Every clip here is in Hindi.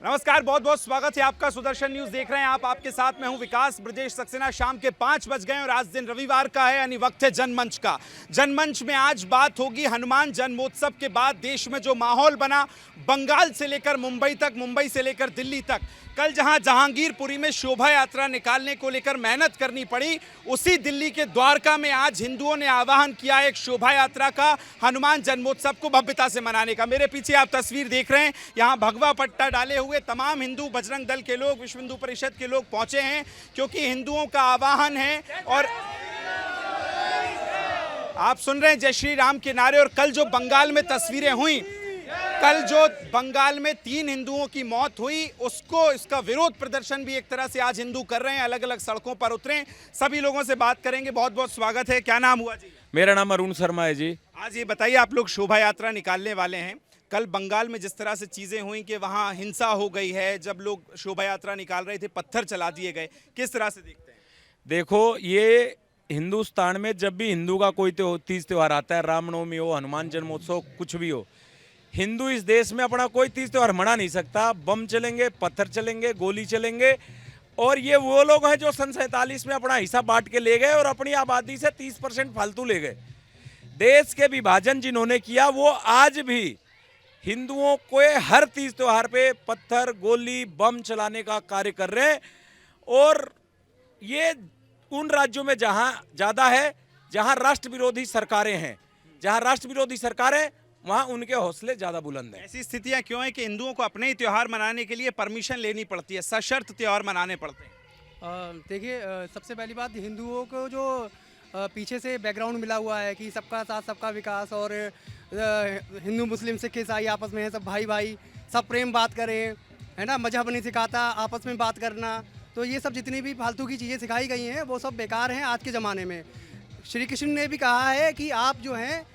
नमस्कार, बहुत बहुत स्वागत है आपका। सुदर्शन न्यूज देख रहे हैं आप। आपके साथ मैं हूं विकास ब्रजेश सक्सेना। शाम के 5 बज गए और आज दिन रविवार का है, यानी वक्त है जनमंच का। जनमंच में आज बात होगी हनुमान जन्मोत्सव के बाद देश में जो माहौल बना, बंगाल से लेकर मुंबई तक, मुंबई से लेकर दिल्ली तक। कल जहां जहांगीरपुरी में शोभा यात्रा निकालने को लेकर मेहनत करनी पड़ी, उसी दिल्ली के द्वारका में आज हिंदुओं ने आह्वान किया एक शोभा यात्रा का, हनुमान जन्मोत्सव को भव्यता से मनाने का। मेरे पीछे आप तस्वीर देख रहे हैं, यहां भगवा पट्टा डाले हुए तमाम हिंदू, बजरंग दल के लोग, विश्व हिंदू परिषद के लोग पहुंचे हैं, क्योंकि हिंदुओं का आह्वान है। और आप सुन रहे हैं जय श्री राम के नारे। और कल जो बंगाल में तस्वीरें हुई, कल जो बंगाल में 3 हिंदुओं की मौत हुई, उसको, इसका विरोध प्रदर्शन भी एक तरह से आज हिंदू कर रहे हैं, अलग अलग सड़कों पर उतरे। सभी लोगों से बात करेंगे। बहुत बहुत स्वागत है। क्या नाम हुआ जी? मेरा नाम अरुण शर्मा है जी। आज ये बताइए, आप लोग शोभा यात्रा निकालने वाले हैं। कल बंगाल में जिस तरह से चीजें हुई कि वहां हिंसा हो गई है, जब लोग शोभा यात्रा निकाल रहे थे पत्थर चला दिए गए, किस तरह से देखते हैं? देखो, ये हिंदुस्तान में जब भी हिंदू का कोई तीज त्यौहार आता है, रामनवमी हो, हनुमान जन्मोत्सव, कुछ भी हो, हिंदू इस देश में अपना कोई तीज त्यौहार मना नहीं सकता। बम चलेंगे, पत्थर चलेंगे, गोली चलेंगे। और ये वो लोग हैं जो सन 47 में अपना हिस्सा बांट के ले गए और अपनी आबादी से 30% फालतू ले गए। देश के विभाजन जिन्होंने किया, वो आज भी हिंदुओं को हर तीज त्योहार पे पत्थर, गोली, बम चलाने का कार्य कर रहे हैं। और ये उन राज्यों में जहां ज़्यादा है, जहां राष्ट्र विरोधी सरकारें हैं, जहां राष्ट्र विरोधी सरकारें, वहां उनके हौसले ज़्यादा बुलंद हैं। ऐसी स्थितियां क्यों है कि हिंदुओं को अपने ही त्योहार मनाने के लिए परमिशन लेनी पड़ती है, सशर्त त्योहार मनाने पड़ते हैं? देखिए, सबसे पहली बात, हिंदुओं को जो पीछे से बैकग्राउंड मिला हुआ है कि सबका साथ सबका विकास, और हिंदू मुस्लिम सिख ईसाई आपस में है, सब भाई भाई, सब प्रेम बात करें, है ना। मजहब नहीं सिखाता आपस में बात करना। तो ये सब जितनी भी फालतू की चीज़ें सिखाई गई हैं, वो सब बेकार हैं आज के ज़माने में। श्री कृष्ण ने भी कहा है कि आप जो हैं,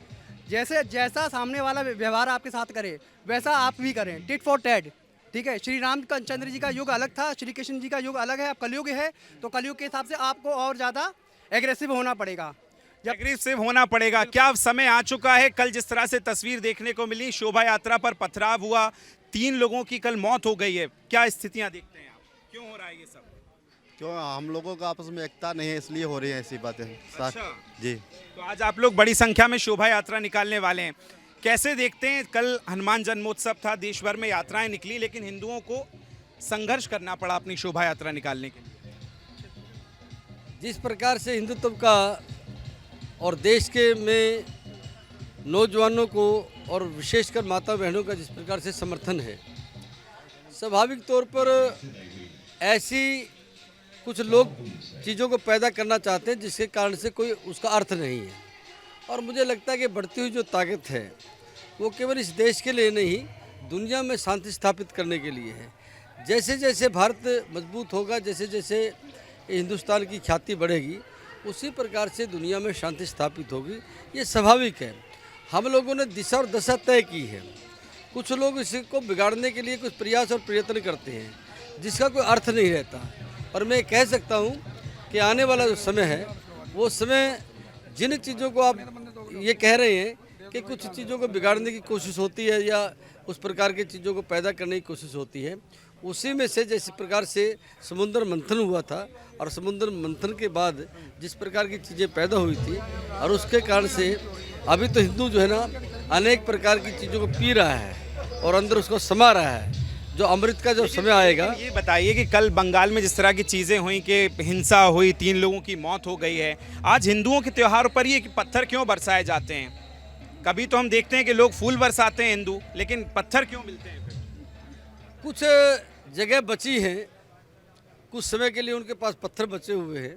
जैसा सामने वाला व्यवहार आपके साथ करे, वैसा आप भी करें, टिट फॉर टैट। ठीक है, श्री रामचंद्र जी का युग अलग था, श्री कृष्ण जी का युग अलग है। अब कलयुग है, तो कलयुग के हिसाब से आपको और ज़्यादा एग्रेसिव होना पड़ेगा। एग्रेसिव होना पड़ेगा। क्या समय आ चुका है? कल जिस तरह से तस्वीर देखने को मिली, शोभा यात्रा पर पथराव हुआ, 3 लोगों की कल मौत हो गई है। क्या स्थितियां देखते हैं आप? क्यों हो रहा है ये सब? क्यों हम लोगों का आपस में एकता नहीं है, इसलिए हो रही है ऐसी बातें। अच्छा। जी। तो आज आप लोग बड़ी संख्या में शोभा यात्रा निकालने वाले हैं, कैसे देखते हैं? कल हनुमान जन्मोत्सव था, देश भर में यात्राएं निकली, लेकिन हिंदुओं को संघर्ष करना पड़ा अपनी शोभा यात्रा निकालने के लिए। जिस प्रकार से हिंदुत्व का और देश के में नौजवानों को और विशेषकर माता बहनों का जिस प्रकार से समर्थन है, स्वाभाविक तौर पर ऐसी कुछ लोग चीज़ों को पैदा करना चाहते हैं जिसके कारण से कोई उसका अर्थ नहीं है। और मुझे लगता है कि बढ़ती हुई जो ताकत है, वो केवल इस देश के लिए नहीं, दुनिया में शांति स्थापित करने के लिए है। जैसे जैसे भारत मजबूत होगा, जैसे जैसे हिंदुस्तान की ख्याति बढ़ेगी, उसी प्रकार से दुनिया में शांति स्थापित होगी। ये स्वाभाविक है। हम लोगों ने दिशा और दशा तय की है। कुछ लोग इसको बिगाड़ने के लिए कुछ प्रयास और प्रयत्न करते हैं, जिसका कोई अर्थ नहीं रहता। और मैं कह सकता हूँ कि आने वाला जो समय है, वो समय जिन चीज़ों को आप ये कह रहे हैं कि कुछ चीज़ों को बिगाड़ने की कोशिश होती है या उस प्रकार की चीज़ों को पैदा करने की कोशिश होती है, उसी में से जिस प्रकार से समुद्र मंथन हुआ था, और समुद्र मंथन के बाद जिस प्रकार की चीज़ें पैदा हुई थी, और उसके कारण से अभी तो हिंदू जो है ना, अनेक प्रकार की चीज़ों को पी रहा है और अंदर उसको समा रहा है। जो अमृत का जो समय आएगा। ये बताइए कि कल बंगाल में जिस तरह की चीज़ें हुई कि हिंसा हुई, 3 लोगों की मौत हो गई है, आज हिंदुओं के त्योहार पर ये पत्थर क्यों बरसाए जाते हैं? कभी तो हम देखते हैं कि लोग फूल बरसाते हैं हिंदू, लेकिन पत्थर क्यों मिलते हैं? कुछ जगह बची है, कुछ समय के लिए उनके पास पत्थर बचे हुए हैं।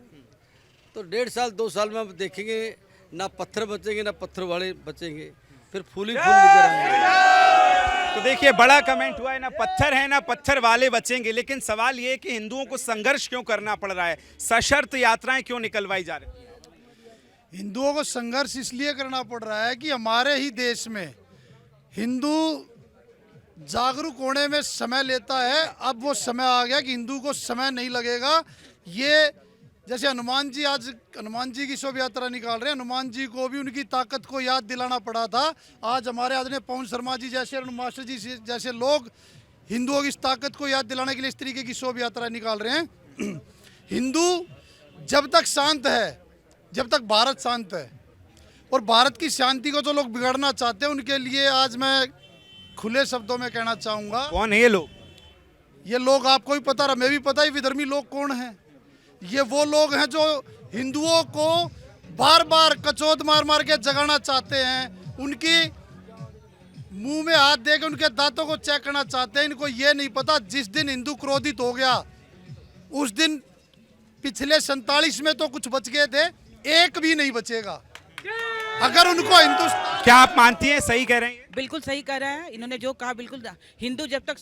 तो 1.5 साल 2 साल में आप देखेंगे, ना पत्थर बचेंगे ना पत्थर वाले बचेंगे, फिर फूल ही फूल नजर आएंगे। तो देखिए, बड़ा कमेंट हुआ है, ना पत्थर है ना पत्थर वाले बचेंगे। लेकिन सवाल ये है कि हिंदुओं को संघर्ष क्यों करना पड़ रहा है, सशर्त यात्राएं क्यों निकलवाई जा रही है? हिंदुओं को संघर्ष इसलिए करना पड़ रहा है कि हमारे ही देश में हिंदू जागरूक होने में समय लेता है। अब वो समय आ गया कि हिंदू को समय नहीं लगेगा। ये जैसे हनुमान जी, आज हनुमान जी की शोभा यात्रा निकाल रहे हैं, हनुमान जी को भी उनकी ताकत को याद दिलाना पड़ा था। आज हमारे आदरणीय पवन शर्मा जी जैसे, अरुण मास्टर जी जैसे लोग हिंदुओं की इस ताकत को याद दिलाने के लिए इस तरीके की शोभा यात्रा निकाल रहे हैं। हिंदू जब तक शांत है, जब तक भारत शांत है, और भारत की शांति को जो लोग बिगाड़ना चाहते हैं उनके लिए आज मैं खुले शब्दों में कहना चाहूँगा। कौन है ये लोग? ये लोग आपको भी पता रहा, मैं भी पता है विधर्मी लोग कौन हैं। ये वो लोग हैं जो हिंदुओं को बार बार कचौद मार मार के जगाना चाहते हैं, उनकी मुंह में हाथ दे के उनके दांतों को चेक करना चाहते हैं। इनको ये नहीं पता जिस दिन हिंदू क्रोधित हो गया उस दिन पिछले 47 में तो कुछ बच गए थे, एक भी नहीं बचेगा अगर उनको हिंदुस्तान। क्या आप मानती हैं सही कह रहे हैं? बिल्कुल सही कह रहे हैं, इन्होंने जो कहा बिल्कुल। हिंदू जब तक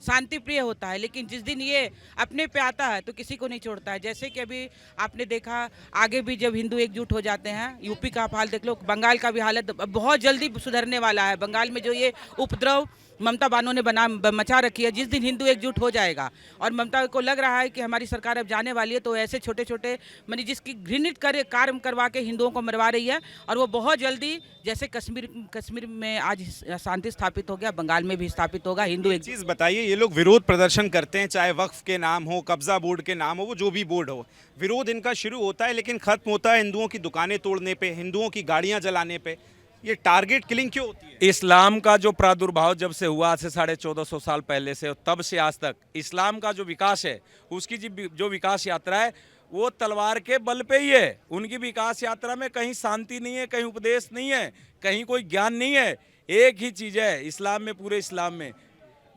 शांति प्रिय होता है, लेकिन जिस दिन ये अपने पे आता है तो किसी को नहीं छोड़ता है। जैसे कि अभी आपने देखा, आगे भी जब हिंदू एकजुट हो जाते हैं, यूपी का आप हाल देख लो, बंगाल का भी हालत बहुत जल्दी सुधरने वाला है। बंगाल में जो ये उपद्रव ममता बानो ने मचा रखी है, जिस दिन हिंदू एकजुट हो जाएगा और ममता को लग रहा है कि हमारी सरकार अब जाने वाली है, तो ऐसे छोटे छोटे मानी जिसकी घृणित कार्य करवा के हिंदुओं को मरवा रही है, और वो बहुत जल्दी जैसे कश्मीर में आज शांति स्थापित हो गया, बंगाल में भी स्थापित होगा। हिंदू एक चीज़ बताइए, ये लोग विरोध प्रदर्शन करते हैं, चाहे वक्फ के नाम हो, कब्जा बोर्ड के नाम हो, वो जो भी बोर्ड हो, विरोध इनका शुरू होता है लेकिन खत्म होता है हिंदुओं की दुकानें तोड़ने पे, हिंदुओं की गाड़ियां जलाने पे। ये टारगेट किलिंग क्यों होती है? इस्लाम का जो प्रादुर्भाव जब से हुआ, आज से 1450 साल पहले से, तब से आज तक इस्लाम का जो विकास है, उसकी जो विकास यात्रा है वो तलवार के बल पे ही है। उनकी विकास यात्रा में कहीं शांति नहीं है, कहीं उपदेश नहीं है, कहीं कोई ज्ञान नहीं है। एक ही चीज़ है इस्लाम में, पूरे इस्लाम में,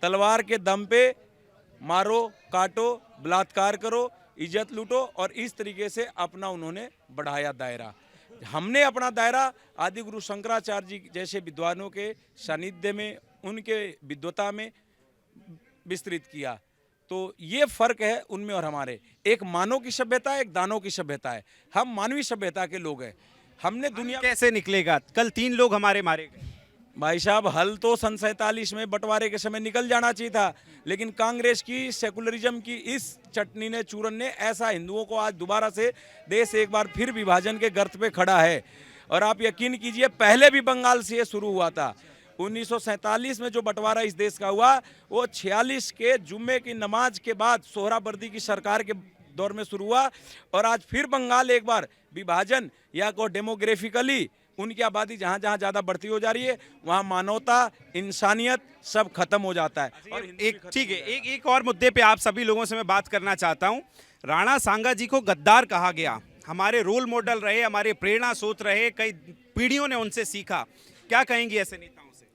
तलवार के दम पे मारो, काटो, बलात्कार करो, इज्जत लूटो, और इस तरीके से अपना उन्होंने बढ़ाया दायरा। हमने अपना दायरा आदि गुरु शंकराचार्य जी जैसे विद्वानों के सानिध्य में, उनके विद्वता में विस्तृत किया। तो ये फर्क है उनमें और हमारे। एक मानव की सभ्यता है, एक दानव की सभ्यता है। हम मानवीय सभ्यता के लोग हैं। हमने दुनिया कैसे निकलेगा? कल 3 लोग हमारे मारे गए। भाई साहब, हल तो सन 47 में बंटवारे के समय निकल जाना चाहिए था, लेकिन कांग्रेस की सेकुलरिज्म की इस चटनी ने, चूरन ने, ऐसा हिंदुओं को आज दोबारा से देश एक बार फिर विभाजन के गर्त पे खड़ा है। और आप यकीन कीजिए, पहले भी बंगाल से ये शुरू हुआ था। 1947 में जो बंटवारा इस देश का हुआ, वो 46 के जुम्मे की नमाज के बाद सोहरावर्दी की सरकार के दौर में शुरू हुआ, और आज फिर बंगाल एक बार विभाजन या को डेमोग्राफिकली उनकी आबादी जहाँ जहाँ ज़्यादा बढ़ती हो जा रही है, वहाँ मानवता, इंसानियत सब खत्म हो जाता है। और एक ठीक है, एक और मुद्दे पे आप सभी लोगों से मैं बात करना चाहता हूँ। राणा सांगा जी को गद्दार कहा गया, हमारे रोल मॉडल रहे, हमारे प्रेरणा स्रोत रहे, कई पीढ़ियों ने उनसे सीखा। क्या कहेंगी ऐसे नेताओं से?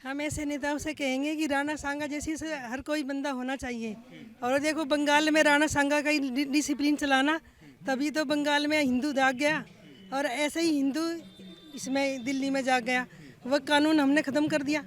हम ऐसे नेताओं से कहेंगे कि राणा सांगा जैसी से हर कोई बंदा होना चाहिए। और देखो, बंगाल में राणा सांगा का ही डिसिप्लिन चलाना, तभी तो बंगाल में हिंदू जाग गया, और ऐसे ही हिंदू इसमें दिल्ली में जाग गया। वह कानून हमने ख़त्म कर दिया,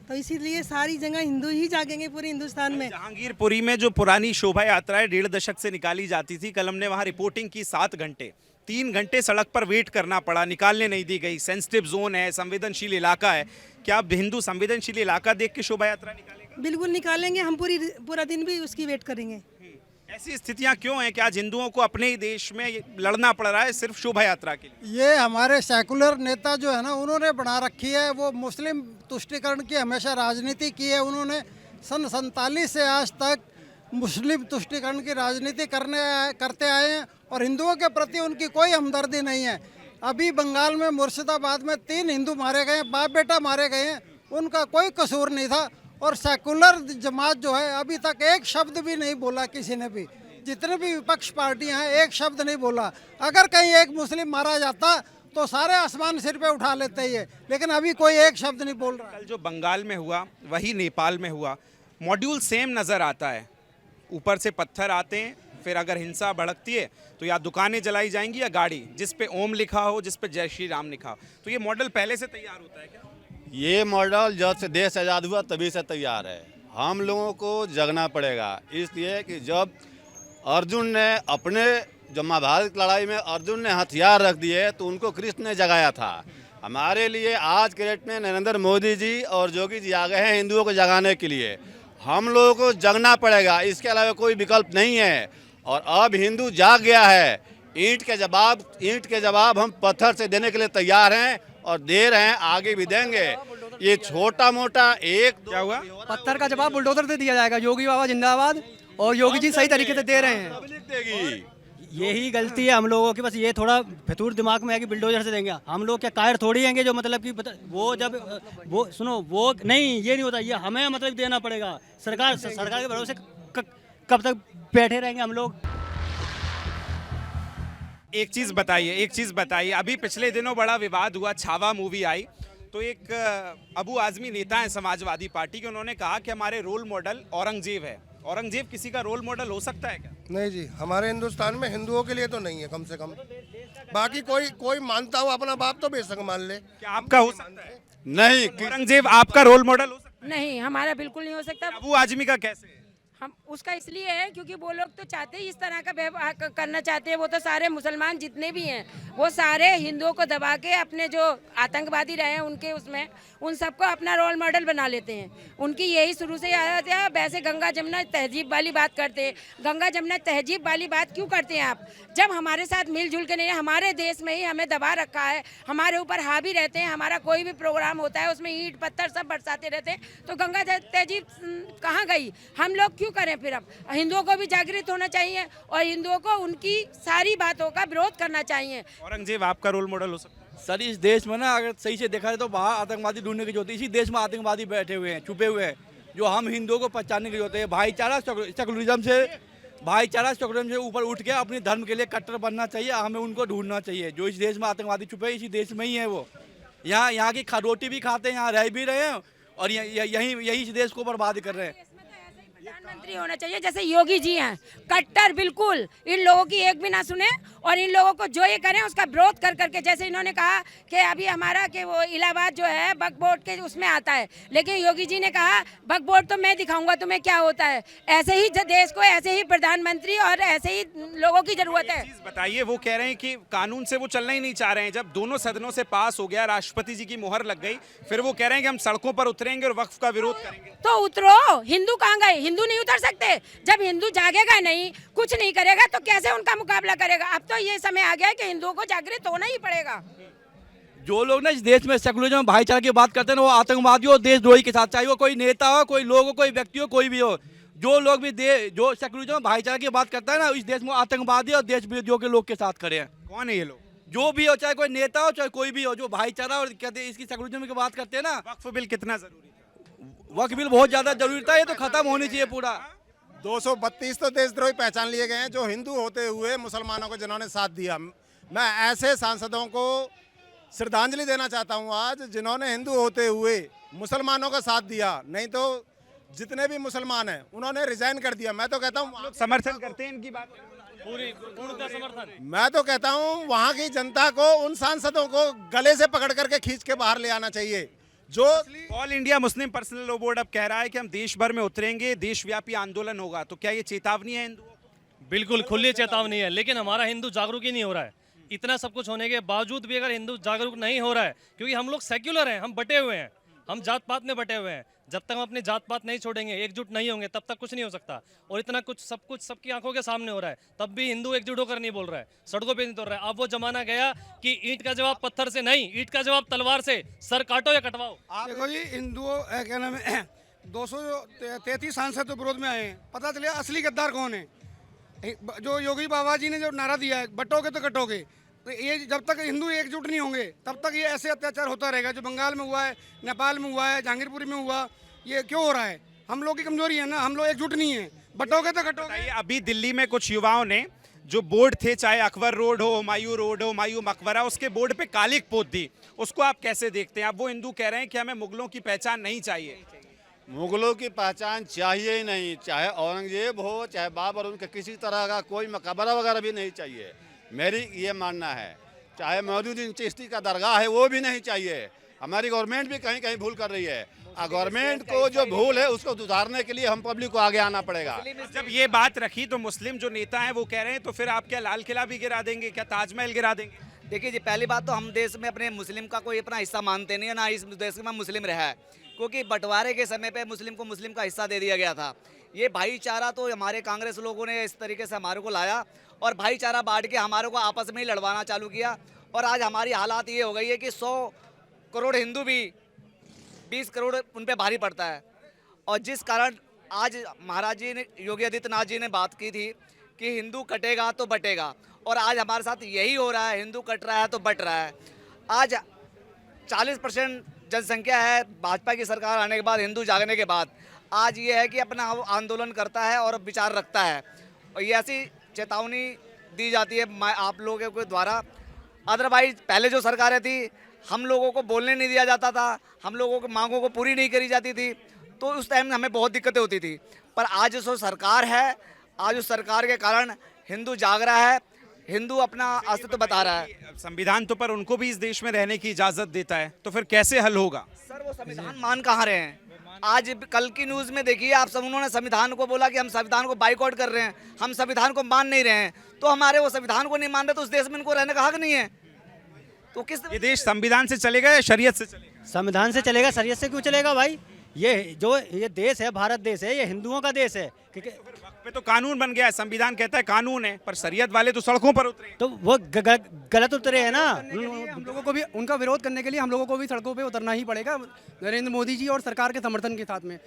तो इसीलिए सारी जगह हिंदू ही जागेंगे पूरे हिंदुस्तान में। जहांगीरपुरी में जो पुरानी शोभा यात्राएं 1.5 दशक से निकाली जाती थी, कल हमने वहाँ रिपोर्टिंग की 7 घंटे, 3 घंटे सड़क पर वेट करना पड़ा, निकालने नहीं दी गई। सेंसिटिव जोन है, संवेदनशील इलाका है। क्या अब हिंदू संवेदनशील इलाका देख के शोभा यात्रा निकालेगा? बिल्कुल निकालेंगे, हम पूरा दिन भी उसकी वेट करेंगे। ऐसी स्थितियां क्यों हैं कि आज हिंदुओं को अपने ही देश में लड़ना पड़ रहा है सिर्फ शोभा यात्रा के लिए? ये हमारे सेकुलर नेता जो है ना, उन्होंने बना रखी है। वो मुस्लिम तुष्टिकरण की हमेशा राजनीति की है। उन्होंने सन 47 से आज तक मुस्लिम तुष्टिकरण की राजनीति करते आए हैं, और हिंदुओं के प्रति उनकी कोई हमदर्दी नहीं है। अभी बंगाल में मुर्शिदाबाद में 3 हिंदू मारे गए, बाप बेटा मारे गए हैं, उनका कोई कसूर नहीं था। और सेकुलर जमात जो है, अभी तक एक शब्द भी नहीं बोला किसी ने भी। जितने भी विपक्ष पार्टियां हैं, एक शब्द नहीं बोला। अगर कहीं एक मुस्लिम मारा जाता तो सारे आसमान सिर पे उठा लेते ही है, लेकिन अभी कोई एक शब्द नहीं बोल रहा। कल जो बंगाल में हुआ वही नेपाल में हुआ, मॉड्यूल सेम नज़र आता है। ऊपर से पत्थर आते हैं, फिर अगर हिंसा भड़कती है तो या दुकानें जलाई जाएंगी या गाड़ी जिस पे ओम लिखा हो, जिस पे जय श्री राम लिखा हो। तो ये मॉडल पहले से तैयार होता है क्या? ये मॉडल जब से देश आज़ाद हुआ तभी से तैयार है। हम लोगों को जगना पड़ेगा, इसलिए कि जब अर्जुन ने अपने, जब महाभारत की लड़ाई में अर्जुन ने हथियार रख दिए तो उनको कृष्ण ने जगाया था। हमारे लिए आज के डेट में नरेंद्र मोदी जी और योगी जी आ गए हैं हिंदुओं को जगाने के लिए। हम लोगों को जगना पड़ेगा, इसके अलावा कोई विकल्प नहीं है। और अब हिंदू जाग गया है। ईंट के जवाब हम पत्थर से देने के लिए तैयार हैं और दे रहे हैं, आगे भी देंगे। ये छोटा मोटा एक क्या हुआ? पत्थर का जवाब बुलडोजर से दिया जाएगा। योगी बाबा जिंदाबाद, और योगी जी सही तरीके से दे रहे हैं। पब्लिक देगी। यही गलती है हम लोगों की, बस ये थोड़ा फितूर दिमाग में है कि बिल्डोजर से देंगे। हम लोग क्या कायर थोड़ी हैंगे जो मतलब कि वो जब वो सुनो वो नहीं, ये नहीं होता, ये हमें मतलब देना पड़ेगा। सरकार के भरोसे कब तक बैठे रहेंगे हम लोग? एक चीज बताइए, अभी पिछले दिनों बड़ा विवाद हुआ, छावा मूवी आई तो एक अबू आजमी नेता है समाजवादी पार्टी के, उन्होंने कहा कि हमारे रोल मॉडल औरंगजेब है। औरंगजेब किसी का रोल मॉडल हो सकता है क्या? नहीं जी, हमारे हिंदुस्तान में हिंदुओं के लिए तो नहीं है, कम से कम। बाकी कोई मानता हो अपना बाप तो बेशक मान ले। क्या आपका हो सकता है? नहीं, औरंगजेब आपका रोल मॉडल हो सकता है? नहीं, हमारा बिल्कुल नहीं हो सकता। अबू आजमी का कैसे? हम उसका इसलिए है क्योंकि वो लोग तो चाहते ही इस तरह का व्यवहार करना चाहते हैं। वो तो सारे मुसलमान जितने भी हैं वो सारे हिंदुओं को दबा के अपने जो आतंकवादी रहे हैं उनके उसमें उन सबको अपना रोल मॉडल बना लेते हैं। उनकी यही शुरू से आदत है। वैसे गंगा जमुना तहजीब वाली बात करते हैं। गंगा जमुना तहजीब वाली बात क्यों करते हैं आप? जब हमारे साथ मिलजुल के नहीं, हमारे देश में ही हमें दबा रखा है, हमारे ऊपर हावी रहते हैं। हमारा कोई भी प्रोग्राम होता है उसमें ईंट पत्थर सब बरसाते रहते हैं, तो गंगा तहजीब कहाँ गई? हम लोग क्यों करें फिर? अब हिंदुओं को भी जागृत होना चाहिए और हिंदुओं को उनकी सारी बातों का विरोध करना चाहिए। औरंगजेब आपका रोल मॉडल हो सकता है? सर इस देश में ना अगर सही से देखा जाए तो बाहर आतंकवादी ढूंढने की जरूरत है, इसी देश में आतंकवादी बैठे हुए हैं, छुपे हुए हैं, जो हम हिंदुओं को पहचानने की जरूरत है। भाईचारा सेकुलरिज्म से ऊपर उठ के अपने धर्म के लिए कट्टर बनना चाहिए। हमें उनको ढूंढना चाहिए जो इस देश में आतंकवादी छुपे, इसी देश में ही है वो। यहाँ की रोटी भी खाते हैं, यहाँ रह भी रहे हैं और यही इस देश को बर्बाद कर रहे हैं। प्रधानमंत्री होना चाहिए जैसे योगी जी हैं, कट्टर बिल्कुल। इन लोगों की एक भी ना सुने और इन लोगों को जो ये करें उसका विरोध कर करके, जैसे इन्होंने कहा कि अभी हमारा कि वो इलाहाबाद जो है वक्फ बोर्ड के उसमें आता है, लेकिन योगी जी ने कहा वक्फ बोर्ड तो मैं दिखाऊंगा तुम्हें क्या होता है। ऐसे ही देश को ऐसे ही प्रधानमंत्री और ऐसे ही लोगों की जरूरत है। चीज बताइए, वो कह रहे हैं कि कानून से वो चलना ही नहीं चाह रहे हैं। जब दोनों सदनों से पास हो गया, राष्ट्रपति जी की मुहर लग गई, फिर वो कह रहे हैं कि हम सड़कों पर उतरेंगे और वक्फ का विरोध करेंगे। तो उतरो, हिंदू कहाँ गए? हिंदू नहीं उतर सकते। जब हिंदू जागेगा नहीं, कुछ नहीं करेगा तो कैसे उनका मुकाबला करेगा? अब तो ये समय आ गया है कि हिंदुओं को जागृत होना ही पड़ेगा। जो लोग ना इस देश में सेकुलरिज्म भाईचारा की बात करते हैं वो आतंकवादी और देशद्रोही के साथ, चाहे वो कोई नेता हो, कोई लोग हो, कोई व्यक्ति हो, कोई भी हो, जो लोग भी जो सेकुलरिज्म भाईचारा की बात करता है ना, इस देश में आतंकवादी और देश विरोधियों के लोग के साथ खड़े हैं। कौन है ये लोग? जो भी हो, चाहे कोई नेता हो, चाहे कोई भी हो, जो भाईचारा और कहते हैं इसकी सेकुलरिज्म की बात करते हैं ना। वक्फ बिल कितना जरूरी था? वक्फ बिल बहुत ज्यादा जरूरी था, ये तो खत्म होनी चाहिए पूरा। 232 तो देशद्रोही पहचान लिए गए हैं जो हिंदू होते हुए मुसलमानों को जिन्होंने साथ दिया। मैं ऐसे सांसदों को श्रद्धांजलि देना चाहता हूं आज, जिन्होंने हिंदू होते हुए मुसलमानों का साथ दिया। नहीं तो जितने भी मुसलमान हैं उन्होंने रिजाइन कर दिया। मैं तो कहता हूं समर्थन करते हैं इनकी बात? पूरी पूर्णतः समर्थन। मैं तो कहता हूं वहां की जनता को, उन सांसदों को गले से पकड़ करके खींच के बाहर ले आना चाहिए। जो all India Muslim personal law board अब कह रहा है कि हम देश भर में उतरेंगे, देशव्यापी आंदोलन होगा, तो क्या ये चेतावनी है हिंदुओं को? बिल्कुल खुली चेतावनी है, लेकिन हमारा हिंदू जागरूक ही नहीं हो रहा है। इतना सब कुछ होने के बावजूद भी अगर हिंदू जागरूक नहीं हो रहा है, क्योंकि हम लोग सेक्युलर हैं, हम बटे हुए हैं, हम जात पात में बटे हुए हैं। जब तक हम अपनी जात पात नहीं छोड़ेंगे, एकजुट नहीं होंगे, तब तक कुछ नहीं हो सकता। और इतना कुछ सबकी आंखों के सामने हो रहा है, तब भी हिंदू एकजुट होकर नहीं बोल रहा है, सड़कों पे नहीं तोड़ रहा है। अब वो जमाना गया कि ईंट का जवाब पत्थर से नहीं, ईंट का जवाब तलवार से, सर काटो या कटवाओ। देखो जी, हिंदुओं क्या नाम है 233 सांसद तो विरोध में आए हैं। पता चले असली गद्दार कौन है। जो योगी बाबा जी ने जो नारा दिया है, बटोगे तो कटोगे, तो ये जब तक हिंदू एकजुट नहीं होंगे तब तक ये ऐसे अत्याचार होता रहेगा। जो बंगाल में हुआ है, नेपाल में हुआ है, जहांगीरपुरी में हुआ, ये क्यों हो रहा है? हम लोग की कमजोरी है ना, हम लोग एकजुट नहीं है। बटोगे तो कटोगे। अभी दिल्ली में कुछ युवाओं ने जो बोर्ड थे, चाहे अकबर रोड हो, हुमायूं रोड हो, हुमायूं मकबरा, उसके बोर्ड पे कालिक पोत दी। उसको आप कैसे देखते हैं? अब वो हिंदू कह रहे हैं कि हमें मुगलों की पहचान नहीं चाहिए। मुगलों की पहचान चाहिए ही नहीं, चाहे औरंगजेब हो, चाहे बाबर, उनके किसी तरह का कोई मकबरा वगैरह भी नहीं चाहिए। मेरी ये मानना है। चाहे मौदूदीन चिश्ती का दरगाह है, वो भी नहीं चाहिए। हमारी गवर्नमेंट भी कहीं कहीं भूल कर रही है। गवर्नमेंट को जो भूल है उसको सुधारने के लिए हम पब्लिक को आगे आना पड़ेगा। जब ये बात रखी तो मुस्लिम जो नेता हैं वो कह रहे हैं तो फिर आप क्या लाल किला भी गिरा देंगे, क्या ताजमहल गिरा देंगे? देखिए जी, पहली बात तो हम देश में अपने मुस्लिम का कोई अपना हिस्सा मानते नहीं है, ना इस देश में मुस्लिम रहा है, क्योंकि बंटवारे के समय पे मुस्लिम को मुस्लिम का हिस्सा दे दिया गया था। ये भाईचारा तो हमारे कांग्रेस लोगों ने इस तरीके से हमारे को लाया और भाईचारा बांट के हमारे को आपस में ही लड़वाना चालू किया। और आज हमारी हालात ये हो गई है कि 100 करोड़ हिंदू भी 20 करोड़ उन पे भारी पड़ता है। और जिस कारण आज महाराज जी ने, योगी आदित्यनाथ जी ने बात की थी कि हिंदू कटेगा तो बटेगा, और आज हमारे साथ यही हो रहा है, हिंदू कट रहा है तो बट रहा है। आज 40% जनसंख्या है भाजपा की सरकार आने के बाद, हिंदू जागने के बाद। आज ये है कि अपना आंदोलन करता है और विचार रखता है, और ये ऐसी चेतावनी दी जाती है आप लोगों के द्वारा। अदरवाइज पहले जो सरकारें थी, हम लोगों को बोलने नहीं दिया जाता था, हम लोगों की मांगों को पूरी नहीं करी जाती थी, तो उस टाइम हमें बहुत दिक्कतें होती थी। पर आज जो सरकार है, आज उस सरकार के कारण हिंदू जाग रहा है, हिंदू अपना अस्तित्व बता रहा है। संविधान तो पर उनको भी इस देश में रहने की इजाजत देता है, तो फिर कैसे हल होगा? सर वो संविधान मान कहाँ रहे हैं? आज कल की न्यूज़ में देखिए आप सब, उन्होंने संविधान को बोला कि हम संविधान को बाइकआउट कर रहे हैं, हम संविधान को मान नहीं रहे हैं। तो हमारे वो संविधान को नहीं मान रहे, तो उस देश में इनको रहने का हक नहीं है। तो किस ये देश संविधान से चलेगा या शरीयत से चलेगा? संविधान से चलेगा, शरीयत से क्यों चलेगा भाई? ये देश है, भारत देश है, ये हिंदुओं का देश है। वक्त पे तो कानून बन गया है, संविधान कहता है कानून है, पर शरीयत वाले तो सड़कों पर उतरे। तो वो गलत उतरे हैं ना। हम लोगों को भी उनका विरोध करने के लिए हम लोगों को भी सड़कों पे उतरना ही पड़ेगा, नरेंद्र मोदी जी और सरकार के समर्थन के साथ में।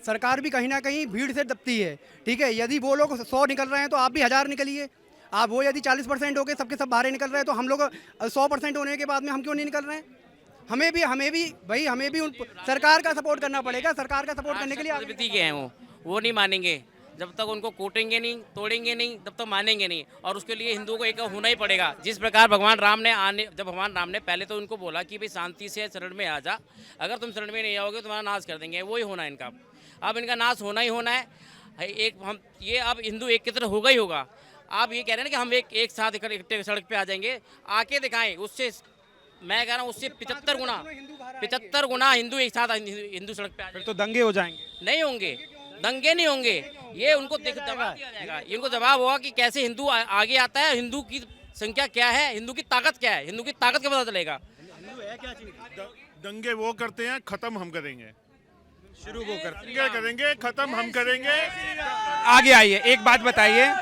सरकार भी कहीं ना कहीं भीड़ से दबती है, ठीक है। यदि वो लोग 100 निकल रहे हैं तो आप भी 1000 निकलिए। आप वो यदि 40% हो गए, सबके सब बाहर निकल रहे हैं, तो हम लोग 100% होने के बाद में हम क्यों नहीं निकल रहे हैं? हमें भी उन सरकार का सपोर्ट करना पड़ेगा। सरकार का सपोर्ट करने के लिए राष्ट्रपति के हैं वो नहीं मानेंगे। जब तक उनको कूटेंगे नहीं, तोड़ेंगे नहीं, तब तक मानेंगे नहीं। और उसके लिए हिंदुओं को एक होना ही पड़ेगा। जिस प्रकार भगवान राम ने पहले तो उनको बोला कि भाई शांति से शरण में आ जा, अगर तुम शरण में नहीं आओगे तुम्हारा नाश कर देंगे, वही होना है इनका। अब इनका नाश होना ही होना है। अब हिंदू एक की तरह होगा ही होगा। आप ये कह रहे हैं कि हम एक साथ इकट्ठे सड़क पे आ जाएंगे, आके दिखाएं। उससे मैं कह रहा हूँ उससे 75 गुना हिंदू एक साथ हिंदू सड़क पे आ जाएंगे। फिर तो दंगे हो जाएंगे। नहीं होंगे, दंगे नहीं होंगे। ये उनको जवाब दिया जाएगा। इनको जवाब होगा कि कैसे हिंदू आगे आता है, हिंदू की संख्या क्या है, हिंदू की ताकत क्या है। हिंदू की ताकत का पता चलेगा। दंगे वो करते हैं, खत्म हम करेंगे। शुरू वो करेंगे, खत्म हम करेंगे। आगे आइए, एक बात बताइए,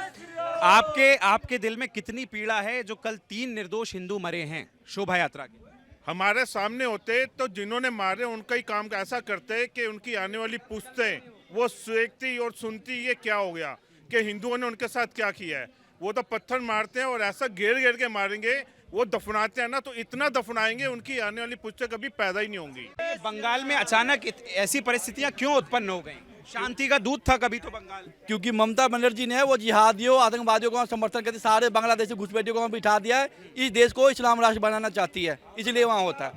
आपके दिल में कितनी पीड़ा है जो कल 3 निर्दोष हिंदू मरे हैं शोभा यात्रा के? हमारे सामने होते तो जिन्होंने मारे उनका ही काम ऐसा करते कि उनकी आने वाली पुश्तें वो देखती और सुनती ये क्या हो गया, कि हिंदुओं ने उनके साथ क्या किया है। वो तो पत्थर मारते हैं और ऐसा घेर के मारेंगे, वो दफनाते हैं ना, तो इतना दफनाएंगे उनकी आने वाली पुश्तें कभी पैदा ही नहीं होंगी। बंगाल में अचानक ऐसी परिस्थितियां क्यों उत्पन्न हो गई? शांति का दूत था कभी तो बंगाल। क्योंकि ममता बनर्जी ने वो जिहादियों, आतंकवादियों का समर्थन करके सारे बांग्लादेशी घुसपैठियों को बिठा दिया है। इस देश को इस्लाम राष्ट्र बनाना चाहती है, इसलिए वहाँ होता है।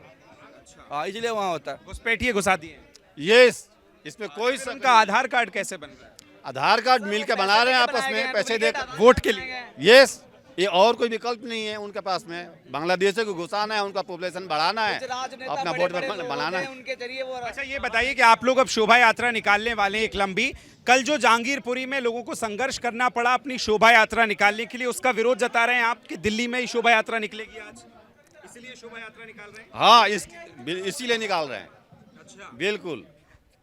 इसलिए वहाँ होता है, घुसपैठिए घुसा दिए। यस, इसमें कोई उनका आधार कार्ड कैसे बन रहा है? आधार कार्ड मिल के बना रहे हैं आपस में पैसे देकर वोट के लिए। यस, ये और कोई विकल्प नहीं है उनके पास में। बांग्लादेशियों को घुसाना है, उनका पॉपुलेशन बढ़ाना है, अपना वोट बनाना है। उनके जरिए वो अच्छा ये बताइए कि आप लोग अब शोभा यात्रा निकालने वाले हैं एक लंबी। कल जो जहांगीरपुरी में लोगों को संघर्ष करना पड़ा अपनी शोभा यात्रा निकालने के लिए, उसका विरोध जता रहे हैं आप कि दिल्ली में ही शोभा यात्रा निकलेगी आज, इसीलिए शोभा यात्रा निकाल रहे हैं? हाँ, इसीलिए निकाल रहे हैं। अच्छा, बिल्कुल।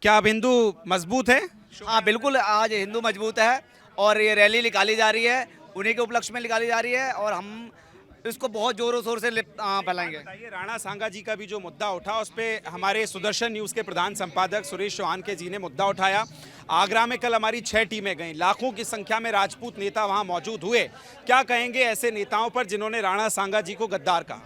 क्या अब हिंदू मजबूत है? हाँ बिल्कुल, आज हिंदू मजबूत है और ये रैली निकाली जा रही है, उन्हीं के उपलक्ष्य में निकाली जा रही है, और हम इसको बहुत जोरों शोर से फैलाएंगे। बताइए, राणा सांगा जी का भी जो मुद्दा उठा, उस पर हमारे सुदर्शन न्यूज़ के प्रधान संपादक सुरेश चौहान के जी ने मुद्दा उठाया। आगरा में कल हमारी 6 टीमें गईं, लाखों की संख्या में राजपूत नेता वहां मौजूद हुए। क्या कहेंगे ऐसे नेताओं पर जिन्होंने राणा सांगा जी को गद्दार कहा?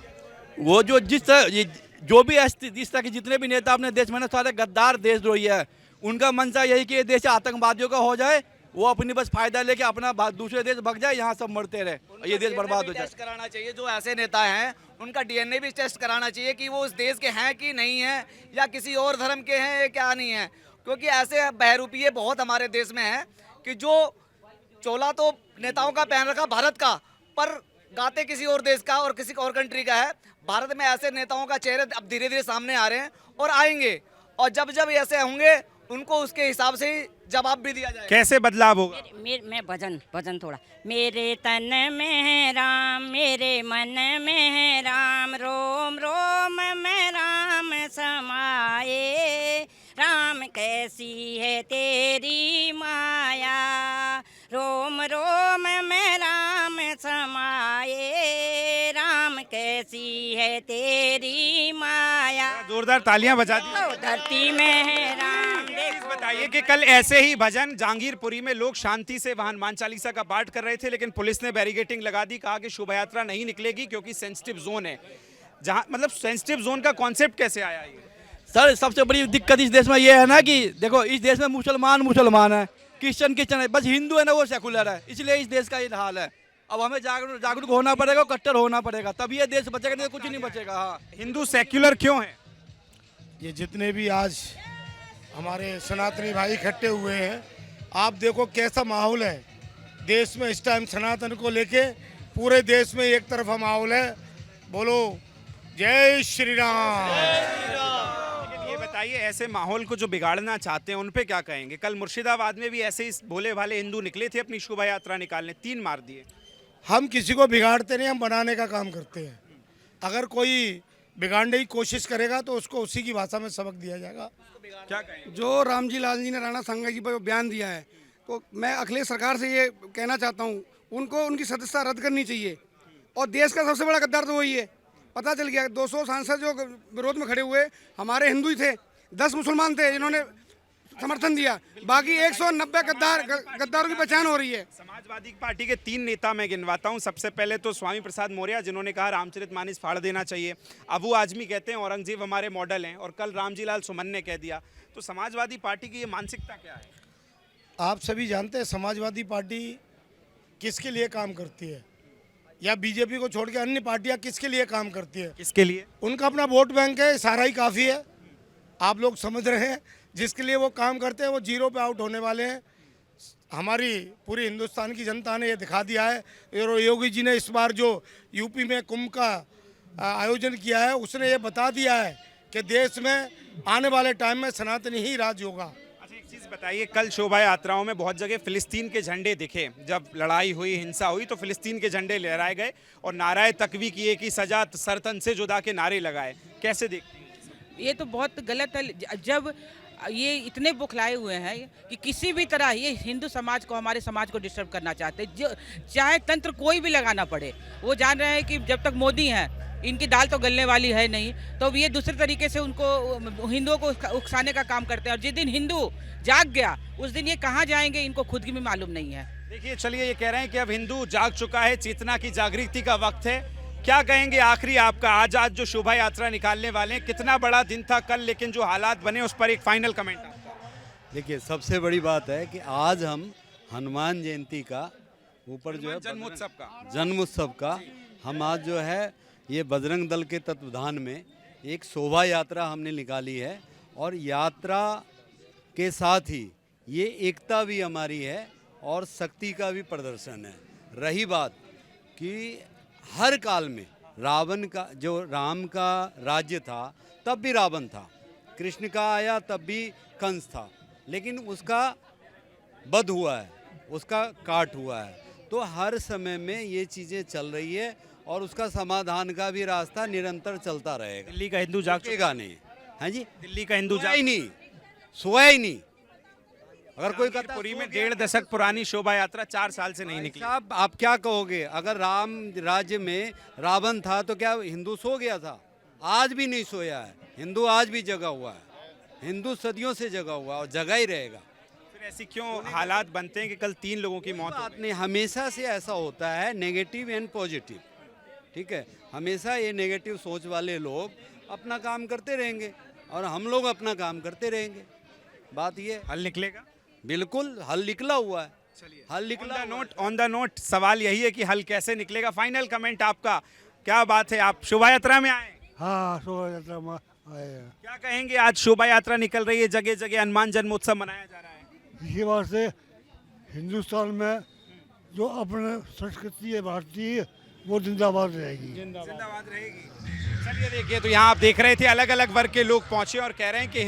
वो जो जिस तरह के जितने भी नेता अपने देश में ना, सारे गद्दार देशद्रोही है। उनका मंशा यही कि ये देश आतंकवादियों का हो जाए, वो अपनी बस फायदा लेके अपना दूसरे देश भाग जाए, यहाँ सब मरते रहे, ये देश बर्बाद हो जाए। टेस्ट कराना चाहिए, जो ऐसे नेता हैं उनका डीएनए भी टेस्ट कराना चाहिए कि वो उस देश के हैं कि नहीं है, या किसी और धर्म के हैं या क्या नहीं है। क्योंकि ऐसे बहरूपिये बहुत हमारे देश में हैं कि जो चोला तो नेताओं का पहन रखा भारत का, पर गाते किसी और देश का और किसी और कंट्री का है। भारत में ऐसे नेताओं का चेहरे अब धीरे धीरे सामने आ रहे हैं और आएंगे, और जब जब ऐसे होंगे उनको उसके हिसाब से जवाब भी दिया जाएगा। कैसे बदलाव होगा? मैं भजन थोड़ा। मेरे तन में है राम, मेरे मन में है राम, रोम रोम में राम समाए, राम कैसी है तेरी माया, रोम रोम में राम समाए, राम कैसी है तेरी माया, जोरदार तालियां बजा दी। तो धरती में है राम। प्लीज बताइए कि कल ऐसे ही भजन जहांगीरपुरी में लोग शांति से वहां हनुमान चालीसा का पाठ कर रहे थे, लेकिन पुलिस ने बैरिकेटिंग लगा दी, कहा कि शोभा यात्रा नहीं निकलेगी क्योंकि सेंसिटिव जोन है। जहां मतलब सेंसिटिव जोन का कॉन्सेप्ट कैसे आया ये? सर सबसे बड़ी दिक्कत इस देश में ये है ना कि देखो इस देश में मुसलमान है, क्रिश्चियन है, बस हिंदू है ना वो सेकुलर है, इसलिए इस देश का ये हाल है। अब हमें जागरूक होना पड़ेगा, कट्टर होना पड़ेगा, तब ये देश बचेगा, नहीं तो कुछ नहीं बचेगा। हाँ, हिंदू सेक्युलर क्यों है? ये जितने भी आज हमारे सनातनी भाई इकट्ठे हुए हैं, आप देखो कैसा माहौल है देश में इस टाइम सनातन को लेके। पूरे देश में एक तरफा माहौल है, बोलो जय श्री राम। लेकिन ये बताइए, ऐसे माहौल को जो बिगाड़ना चाहते हैं उन पे क्या कहेंगे? कल मुर्शिदाबाद में भी ऐसे ही भोले भाले हिंदू निकले थे अपनी शोभा यात्रा निकालने, 3 मार दिए। हम किसी को बिगाड़ते नहीं, हम बनाने का काम करते हैं। अगर कोई बिगाड़ने की कोशिश करेगा तो उसको उसी की भाषा में सबक दिया जाएगा। क्या कहें? जो रामजी लाल जी ने राणा सांगा जी पर बयान दिया है, तो मैं अखिलेश सरकार से ये कहना चाहता हूँ, उनको उनकी सदस्यता रद्द करनी चाहिए। और देश का सबसे बड़ा गद्दार तो वही है। पता चल गया 200 सांसद जो विरोध में खड़े हुए हमारे हिंदू ही थे, 10 मुसलमान थे जिन्होंने समर्थन दिया, बाकी 190 गद्दारों की पहचान हो रही है। समाजवादी पार्टी के 3 नेता मैं गिनवाता हूं। सबसे पहले तो स्वामी प्रसाद मौर्य, जिन्होंने कहा रामचरितमानस फाड़ देना चाहिए। अबू आजमी कहते हैं औरंगजेब हमारे मॉडल हैं, और कल रामजी लाल सुमन ने कह दिया। तो समाजवादी पार्टी की ये मानसिकता क्या है? आप सभी जानते हैं समाजवादी पार्टी किसके लिए काम करती है, या बीजेपी को छोड़ के अन्य पार्टियां किसके लिए काम करती है? किसके लिए? उनका अपना वोट बैंक है, सारा ही काफ़ी है। आप लोग समझ रहे हैं, जिसके लिए वो काम करते हैं वो जीरो पे आउट होने वाले हैं। हमारी पूरी हिंदुस्तान की जनता ने ये दिखा दिया है। और योगी जी ने इस बार जो यूपी में कुंभ का आयोजन किया है, उसने ये बता दिया है कि देश में आने वाले टाइम में सनातनी ही राज होगा। अच्छा, एक चीज़ बताइए, कल शोभा यात्राओं में बहुत जगह फिलिस्तीन के झंडे दिखे। जब लड़ाई हुई, हिंसा हुई, तो फिलिस्तीन के झंडे लहराए गए और नाराए तकवी किए कि सजा सरतन से जुदा के नारे लगाए। कैसे देखते हैं? ये तो बहुत गलत है। जब ये इतने बुखलाए हुए हैं कि किसी भी तरह ये हिंदू समाज को, हमारे समाज को डिस्टर्ब करना चाहते हैं, जो चाहे तंत्र कोई भी लगाना पड़े। वो जान रहे हैं कि जब तक मोदी हैं इनकी दाल तो गलने वाली है नहीं, तो ये दूसरे तरीके से उनको हिंदुओं को उकसाने का काम करते हैं। और जिस दिन हिंदू जाग गया उस दिन ये कहाँ जाएंगे इनको खुद की भी मालूम नहीं है। देखिए, चलिए, ये कह रहे हैं कि अब हिंदू जाग चुका है, चेतना की जागृति का वक्त है। क्या कहेंगे आखिरी आपका? आज जो शोभा यात्रा निकालने वाले हैं, कितना बड़ा दिन था कल, लेकिन जो हालात बने उस पर एक फाइनल कमेंट आपका। देखिए, सबसे बड़ी बात है कि आज हम हनुमान जयंती का ऊपर जो है जन्मोत्सव का हम आज जो है ये बजरंग दल के तत्वाधान में एक शोभा यात्रा हमने निकाली है। और यात्रा के साथ ही ये एकता भी हमारी है और शक्ति का भी प्रदर्शन है। रही बात कि हर काल में रावण का, जो राम का राज्य था तब भी रावण था, कृष्ण का आया तब भी कंस था, लेकिन उसका वध हुआ है, उसका काट हुआ है। तो हर समय में ये चीज़ें चल रही है और उसका समाधान का भी रास्ता निरंतर चलता रहेगा। दिल्ली का हिंदू जागेगा नहीं है जी, दिल्ली का हिंदू सोया ही नहीं, सोया ही नहीं। अगर कोई कहता पुरी में 1.5 दशक पुरानी शोभा यात्रा 4 साल से नहीं निकली। साहब, आप क्या कहोगे? अगर राम राज्य में रावण था तो क्या हिंदू सो गया था? आज भी नहीं सोया है हिंदू, आज भी जगा हुआ है। हिंदू सदियों से जगा हुआ है और जगा ही रहेगा। फिर ऐसी क्यों हालात बनते हैं कि कल 3 लोगों की मौत हो गई? हमेशा से ऐसा होता है, नेगेटिव एंड पॉजिटिव, ठीक है। हमेशा ये नेगेटिव सोच वाले लोग अपना काम करते रहेंगे और हम लोग अपना काम करते रहेंगे। बात ये हल निकलेगा? बिल्कुल हल निकला हुआ है। चलिए, हल निकला ऑन द नोट सवाल यही है कि हल कैसे निकलेगा? फाइनल कमेंट आपका, क्या बात है? आप शोभा यात्रा में आए? हाँ, शोभा यात्रा में आए हैं। क्या कहेंगे? आज शोभा यात्रा निकल रही है, जगह जगह हनुमान जन्मोत्सव मनाया जा रहा है। इसी बात से हिंदुस्तान में जो अपने संस्कृति है भारतीय, वो जिंदाबाद रहेगी। जिंदाबाद रहेगी। चलिए, देखिए, तो यहाँ आप देख रहे थे अलग अलग वर्ग के लोग पहुंचे और कह रहे हैं कि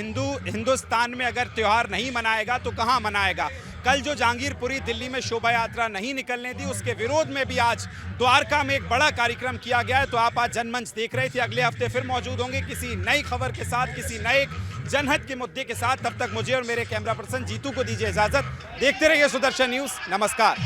हिंदुस्तान में अगर त्योहार नहीं मनाएगा तो कहाँ मनाएगा। कल जो जहांगीरपुरी दिल्ली में शोभा यात्रा नहीं निकलने दी, उसके विरोध में भी आज द्वारका में एक बड़ा कार्यक्रम किया गया है। तो आप आज जनमंच देख रहे थे। अगले हफ्ते फिर मौजूद होंगे किसी नई खबर के साथ, किसी नए जनहित के मुद्दे के साथ। तब तक मुझे और मेरे कैमरा पर्सन जीतू को दीजिए इजाजत। देखते रहिए सुदर्शन न्यूज़। नमस्कार।